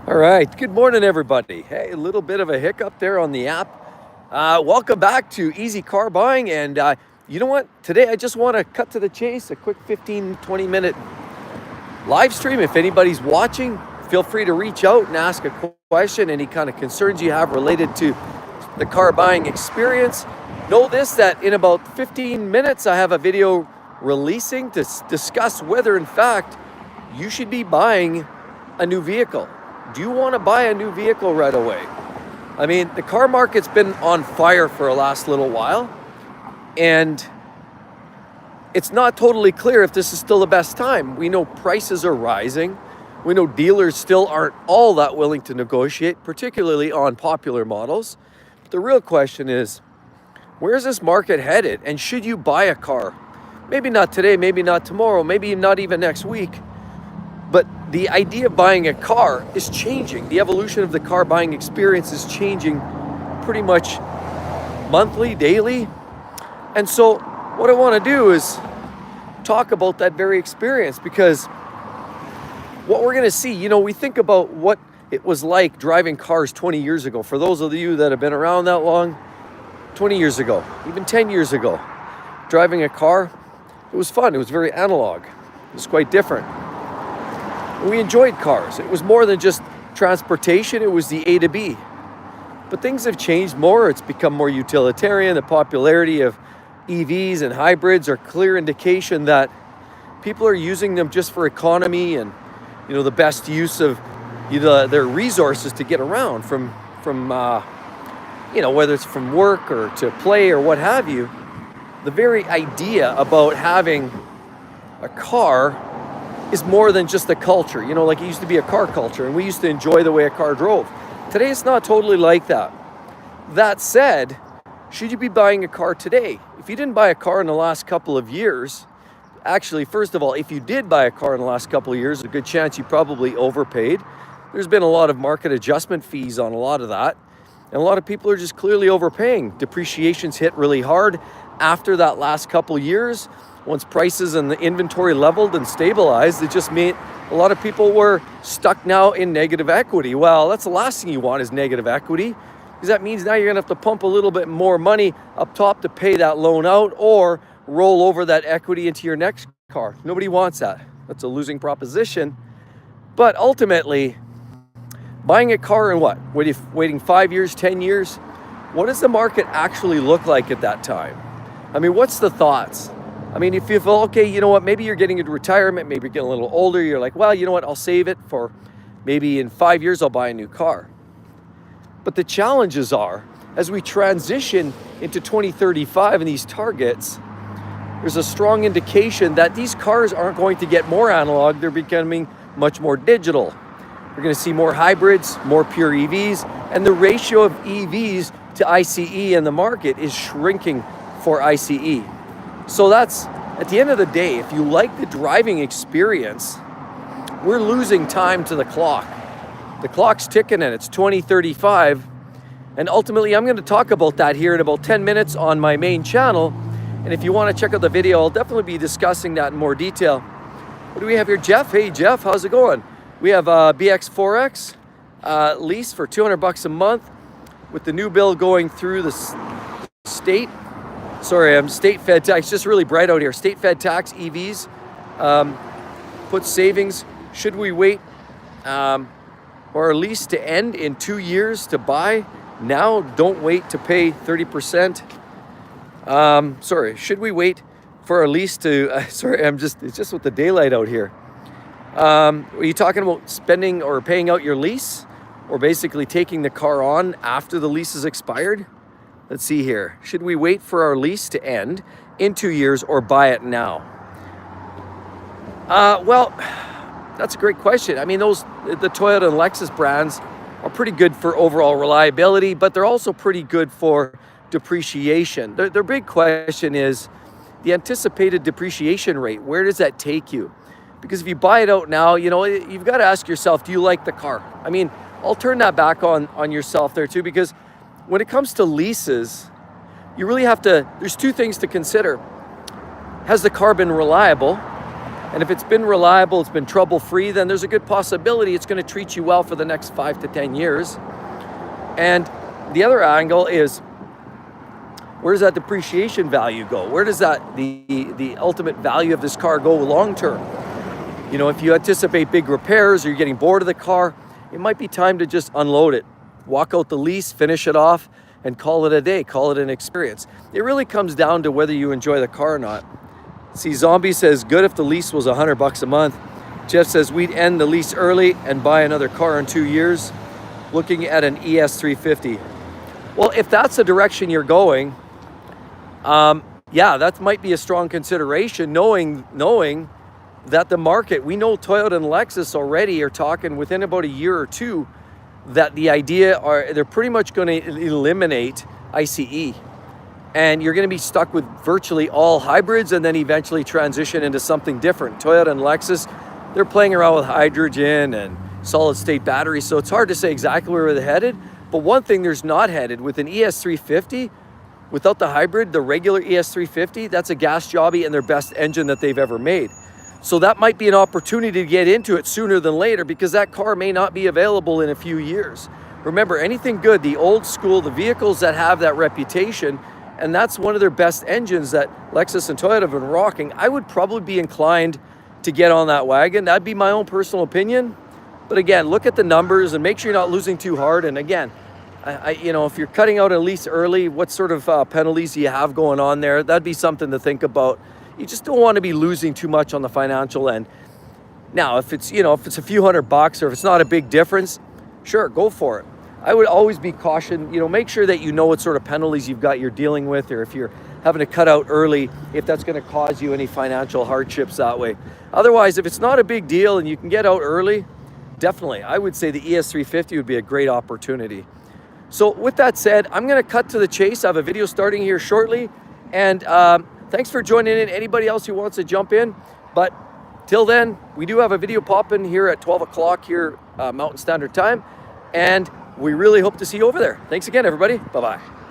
All right. Good morning, everybody. Hey, a little bit of a hiccup there on the app. Welcome back to Easy Car Buying. And you know what? Today, I just want to cut to the chase, a quick 15-20 minute live stream. If anybody's watching, feel free to reach out and ask a question, any kind of concerns you have related to the car buying experience. Know this, that in about 15 minutes, I have a video releasing to discuss whether, in fact, you should be buying a new vehicle. Do you want to buy a new vehicle right away? I mean, the car market's been on fire for the last little while, and it's not totally clear if this is still the best time. We know prices are rising. We know dealers still aren't all that willing to negotiate, particularly on popular models. But the real question is, where's this market headed? And should you buy a car? Maybe not today, maybe not tomorrow, maybe not even next week. But the idea of buying a car is changing. The evolution of the car buying experience is changing pretty much monthly, daily. And so what I want to do is talk about that very experience, because what we're going to see, we think about what it was like driving cars 20 years ago. For those of you that have been around that long, 20 years ago, even 10 years ago, driving a car, it was fun. It was very analog. It was quite different. We enjoyed cars. It was more than just transportation. It was the A to B. But things have changed more. It's become more utilitarian. The popularity of EVs and hybrids are a clear indication that people are using them just for economy and, the best use of their resources to get around from whether it's from work or to play or what have you. The very idea about having a car is more than just a culture. Like it used to be a car culture, and we used to enjoy the way a car drove. Today, it's not totally like that. That said, should you be buying a car today? If you didn't buy a car in the last couple of years, actually, first of all, if you did buy a car in the last couple of years, a good chance you probably overpaid. There's been a lot of market adjustment fees on a lot of that, and a lot of people are just clearly overpaying. Depreciation's hit really hard after that last couple of years. Once prices and the inventory leveled and stabilized, it just meant a lot of people were stuck now in negative equity. Well, that's the last thing you want, is negative equity, because that means now you're gonna have to pump a little bit more money up top to pay that loan out or roll over that equity into your next car. Nobody wants that. That's a losing proposition. But ultimately, buying a car in what? Waiting 5 years, 10 years? What does the market actually look like at that time? I mean, what's the thoughts? I mean, if you feel, okay, you know what, maybe you're getting into retirement, maybe you're getting a little older, you're like, well, you know what, I'll save it for maybe in 5 years, I'll buy a new car. But the challenges are, as we transition into 2035 and these targets, there's a strong indication that these cars aren't going to get more analog, they're becoming much more digital. We're going to see more hybrids, more pure EVs, and the ratio of EVs to ICE in the market is shrinking for ICE. So that's, at the end of the day, if you like the driving experience, we're losing time to the clock. The clock's ticking and it's 2035. And ultimately, I'm going to talk about that here in about 10 minutes on my main channel. And if you want to check out the video, I'll definitely be discussing that in more detail. What do we have here? Jeff? Hey, Jeff, how's it going? We have a BX4X lease for $200 a month with the new bill going through the state. Sorry, I'm state fed tax. It's just really bright out here. State fed tax, EVs, put savings. Should we wait for our lease to end in 2 years to buy? Now, don't wait to pay 30%. Should we wait for our lease to, it's just with the daylight out here. Are you talking about spending or paying out your lease, or basically taking the car on after the lease is expired? Let's see here. Should we wait for our lease to end in 2 years or buy it now? Well, that's a great question. I mean, the Toyota and Lexus brands are pretty good for overall reliability, but they're also pretty good for depreciation. Their big question is the anticipated depreciation rate. Where does that take you? Because if you buy it out now, you've got to ask yourself, do you like the car? I mean, I'll turn that back on yourself there too, because when it comes to leases, you really have to, there's two things to consider. Has the car been reliable? And if it's been reliable, it's been trouble-free, then there's a good possibility it's going to treat you well for the next 5 to 10 years. And the other angle is, where does that depreciation value go? Where does that the ultimate value of this car go long term? You know, if you anticipate big repairs or you're getting bored of the car, it might be time to just unload it, walk out the lease, finish it off, and call it a day, call it an experience. It really comes down to whether you enjoy the car or not. See, Zombie says, good if the lease was $100 a month. Jeff says, we'd end the lease early and buy another car in 2 years, looking at an ES350. Well, if that's the direction you're going, yeah, that might be a strong consideration, knowing that the market, we know Toyota and Lexus already are talking within about a year or two that the idea they're pretty much going to eliminate ICE. And you're going to be stuck with virtually all hybrids and then eventually transition into something different. Toyota and Lexus, they're playing around with hydrogen and solid state batteries. So it's hard to say exactly where they're headed. But one thing there's not headed with an ES350, without the hybrid, the regular ES350, that's a gas jobby and their best engine that they've ever made. So that might be an opportunity to get into it sooner than later because that car may not be available in a few years. Remember, anything good, the old school, the vehicles that have that reputation, and that's one of their best engines that Lexus and Toyota have been rocking, I would probably be inclined to get on that wagon. That'd be my own personal opinion. But again, look at the numbers and make sure you're not losing too hard. And again, you know, if you're cutting out a lease early, what sort of penalties do you have going on there? That'd be something to think about. You just don't want to be losing too much on the financial end. Now, if it's, you know, if it's a few $100 or if it's not a big difference, sure, go for it. I would always be cautioned, you know, make sure that you know what sort of penalties you're dealing with, or if you're having to cut out early, if that's going to cause you any financial hardships that way. Otherwise, if it's not a big deal and you can get out early, definitely, I would say the ES350 would be a great opportunity. So with that said, I'm going to cut to the chase. I have a video starting here shortly. And thanks for joining in. Anybody else who wants to jump in. But till then, we do have a video popping here at 12 o'clock here, Mountain Standard Time. And we really hope to see you over there. Thanks again, everybody. Bye-bye.